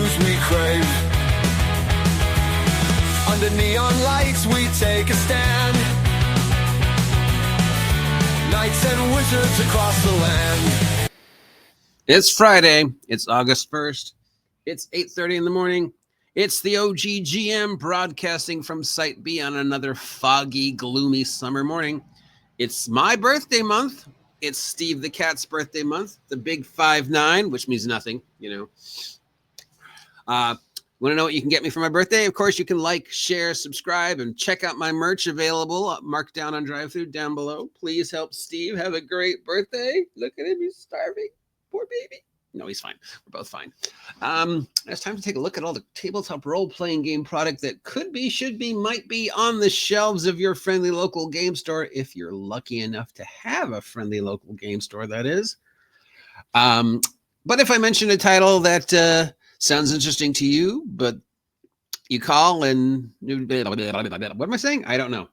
news we crave. Under neon lights we take a stand. Knights and wizards across the land. It's Friday. It's August 1st. It's 8:30 in the morning. It's the oggm broadcasting from Site B on another foggy, gloomy summer morning. It's my birthday month. It's Steve the Cat's birthday month, the big 5'9", which means nothing, you know. Want to know what you can get me for my birthday? Of course, you can like, share, subscribe, and check out my merch available, marked down on drive-thru down below. Please help Steve have a great birthday. Look at him, he's starving. Poor baby. No, he's fine. We're both fine. It's time to take a look at all the tabletop role-playing game product that could be, should be, might be on the shelves of your friendly local game store, if you're lucky enough to have a friendly local game store, that is. But if I mention a title that sounds interesting to you, but you call and what am I saying? I don't know.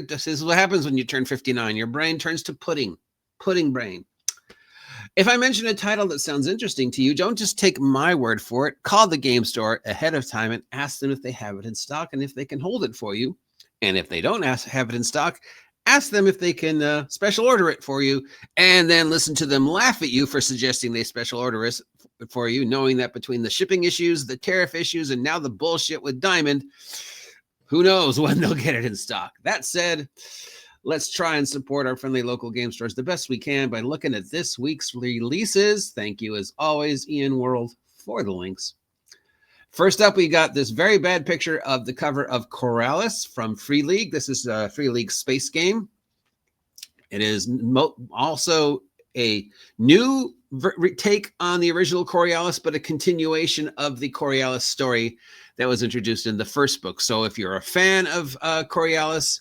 This is what happens when you turn 59. Your brain turns to pudding brain. If I mention a title that sounds interesting to you, don't just take my word for it. Call the game store ahead of time and ask them if they have it in stock and if they can hold it for you. And if they don't have it in stock, ask them if they can special order it for you, and then listen to them laugh at you for suggesting they special order it for you, knowing that between the shipping issues, the tariff issues, and now the bullshit with Diamond, who knows when they'll get it in stock. That said, let's try and support our friendly local game stores the best we can by looking at this week's releases. Thank you, as always, Ian World, for the links. First up, we got this very bad picture of the cover of Coriolis from Free League. This is a Free League space game. It is also a new take on the original Coriolis, but a continuation of the Coriolis story that was introduced in the first book. So if you're a fan of Coriolis,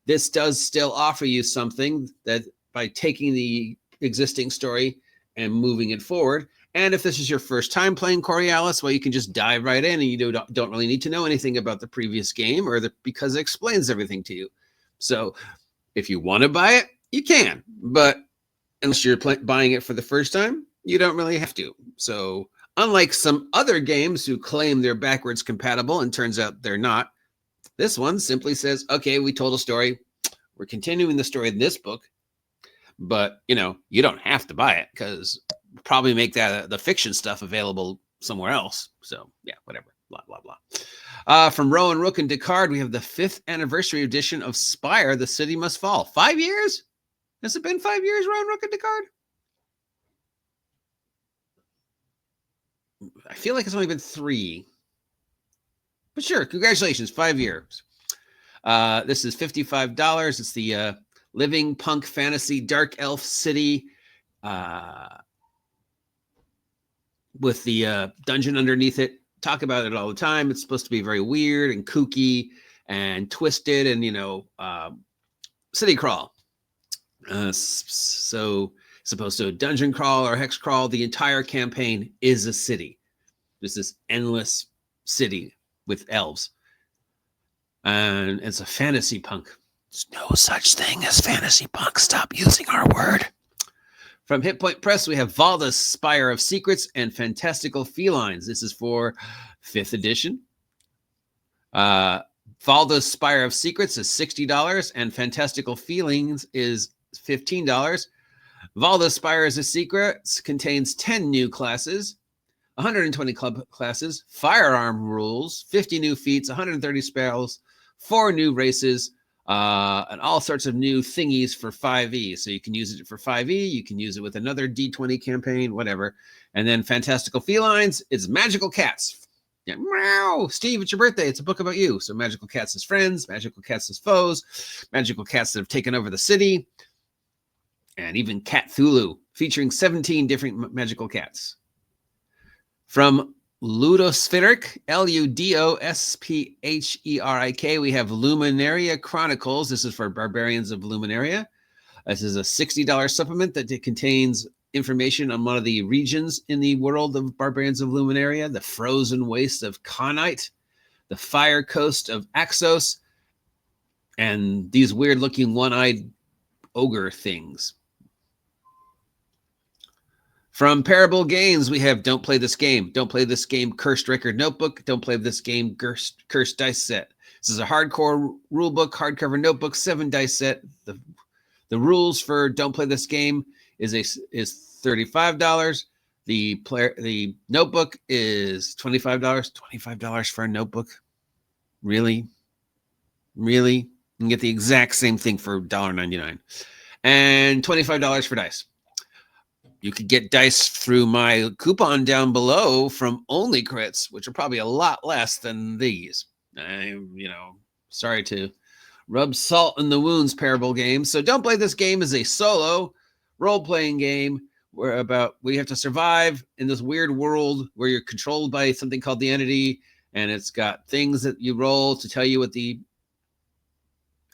this does still offer you something that by taking the existing story and moving it forward. And if this is your first time playing Coriolis, well, you can just dive right in and you don't really need to know anything about the previous game because it explains everything to you. So if you want to buy it, you can. But unless you're buying it for the first time, you don't really have to. So unlike some other games who claim they're backwards compatible and turns out they're not, this one simply says, okay, we told a story. We're continuing the story in this book, but you don't have to buy it because we'll probably make the fiction stuff available somewhere else. So yeah, whatever, blah, blah, blah. From Rowan, Rook, and Descartes, we have the 5th anniversary edition of Spire, The City Must Fall. 5 years? Has it been 5 years, Rowan, Rook, and Descartes? I feel like it's only been 3. But sure, congratulations, 5 years. This is $55. It's the living punk fantasy dark elf city with the dungeon underneath it. Talk about it all the time. It's supposed to be very weird and kooky and twisted and, city crawl. So supposed to dungeon crawl or hex crawl. The entire campaign is a city. There's this endless city with elves. And it's a fantasy punk. There's no such thing as fantasy punk. Stop using our word. From Hit Point Press, we have Valda's Spire of Secrets and Fantastical Felines. This is for 5th edition. Valda's Spire of Secrets is $60 and Fantastical Feelings is $15. Valda's Spire of Secrets contains 10 new classes, 120 club classes, firearm rules, 50 new feats, 130 spells, 4 new races, and all sorts of new thingies for 5e. So you can use it for 5e, you can use it with another D20 campaign, whatever. And then Fantastical Felines, it's magical cats. Yeah, meow. Steve, it's your birthday. It's a book about you. So magical cats as friends, magical cats as foes, magical cats that have taken over the city, and even Cat Thulu, featuring 17 different magical cats. From Ludospheric, Ludospheric, we have Luminaria Chronicles. This is for Barbarians of Luminaria. This is a $60 supplement that contains information on one of the regions in the world of Barbarians of Luminaria, the frozen waste of Conite, the fire coast of Axos, and these weird-looking one-eyed ogre things. From Parable Games, we have Don't Play This Game. Don't Play This Game Cursed Record Notebook. Don't Play This Game Cursed Dice Set. This is a hardcore rulebook, hardcover notebook, 7 dice set. The rules for Don't Play This Game is $35. The notebook is $25. $25 for a notebook? Really? Really? You can get the exact same thing for $1.99. And $25 for dice. You could get dice through my coupon down below from onlycrits, which are probably a lot less than these. Sorry to rub salt in the wounds, Parable Games. So Don't Play This Game is a solo role-playing game where we have to survive in this weird world where you're controlled by something called the entity, and it's got things that you roll to tell you what the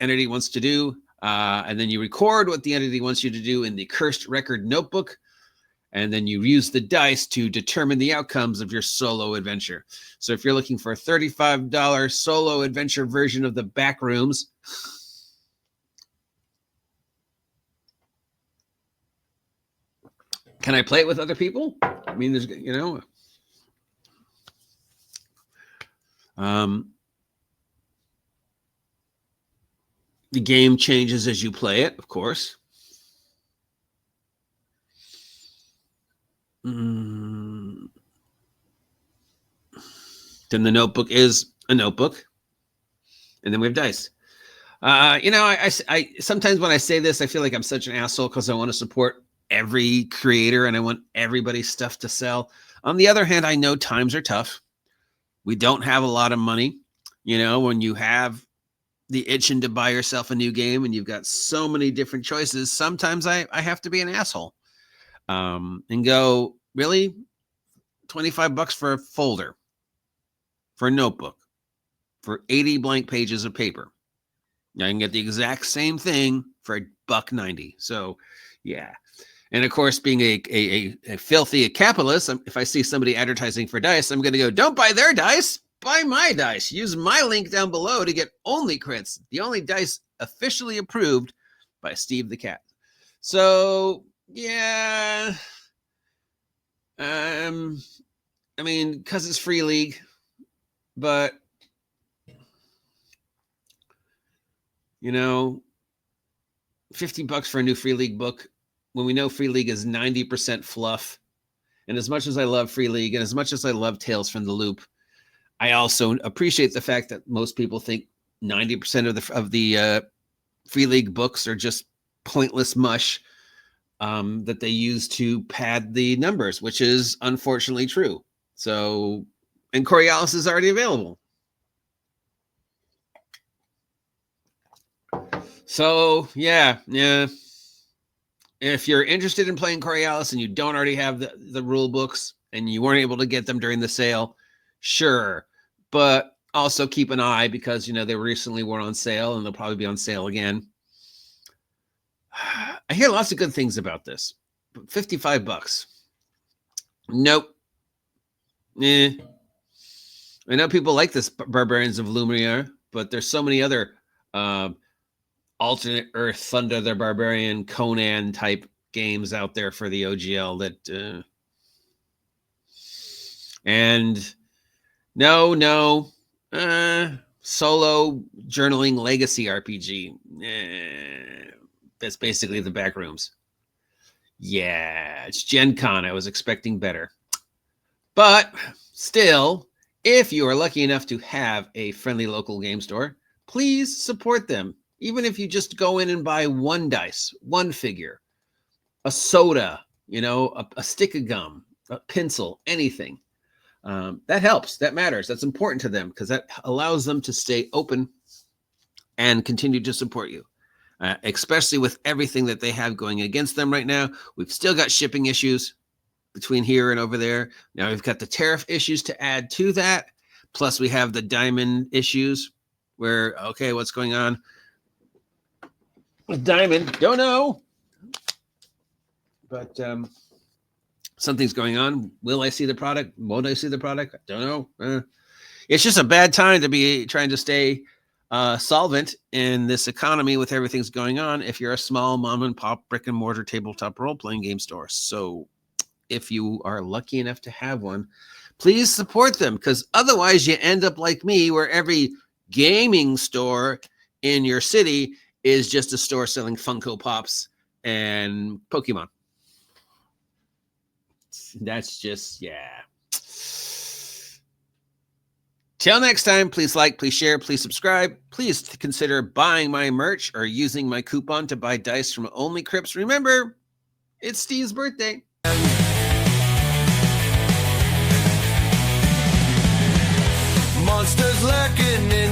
entity wants to do, and then you record what the entity wants you to do in the Cursed Record Notebook, and then you use the dice to determine the outcomes of your solo adventure. So if you're looking for a $35 solo adventure version of the Backrooms, can I play it with other people? I mean, there's, the game changes as you play it, of course. Then the notebook is a notebook, and then we have dice. I sometimes when I say this, I feel like I'm such an asshole because I want to support every creator and I want everybody's stuff to sell. On the other hand, I know times are tough. We don't have a lot of money. When you have the itching to buy yourself a new game and you've got so many different choices, sometimes I have to be an asshole. And go, really? $25 for a folder, for a notebook, for 80 blank pages of paper. I can get the exact same thing for $1.90. So, yeah. And of course, being a filthy capitalist, if I see somebody advertising for dice, I'm going to go, don't buy their dice, buy my dice. Use my link down below to get onlycrits, the only dice officially approved by Steve the Cat. So, yeah. Because it's free league, but $50 for a new free league book when we know free league is 90% fluff. And as much as I love free league and as much as I love Tales from the Loop, I also appreciate the fact that most people think 90% of the free league books are just pointless mush that they use to pad the numbers, which is unfortunately true. So, and Coriolis is already available. So, yeah. If you're interested in playing Coriolis and you don't already have the rule books and you weren't able to get them during the sale, sure. But also keep an eye because, they recently were on sale and they'll probably be on sale again. I hear lots of good things about this. $55. Nope. I know people like this Barbarians of Lumiere, but there's so many other alternate Earth, Thunder the Barbarian, Conan type games out there for the OGL that and no solo journaling legacy RPG. That's basically the Backrooms. Yeah, it's Gencon. I was expecting better. But still, if you are lucky enough to have a friendly local game store, please support them. Even if you just go in and buy one dice, one figure, a soda, a stick of gum, a pencil, anything. That helps. That matters. That's important to them because that allows them to stay open and continue to support you. Especially with everything that they have going against them right now. We've still got shipping issues between here and over there. Now we've got the tariff issues to add to that. Plus we have the diamond issues where, okay, what's going on with diamond? Don't know. But something's going on. Will I see the product? Won't I see the product? I don't know. It's just a bad time to be trying to stay solvent in this economy with everything's going on if you're a small mom and pop brick and mortar tabletop role-playing game store. So if you are lucky enough to have one, please support them, because otherwise you end up like me, where every gaming store in your city is just a store selling Funko Pops and Pokemon. That's just, yeah. Till next time, please like, please share, please subscribe. Please consider buying my merch or using my coupon to buy dice from onlycrits. Remember, it's Steve's birthday. Monsters lurking in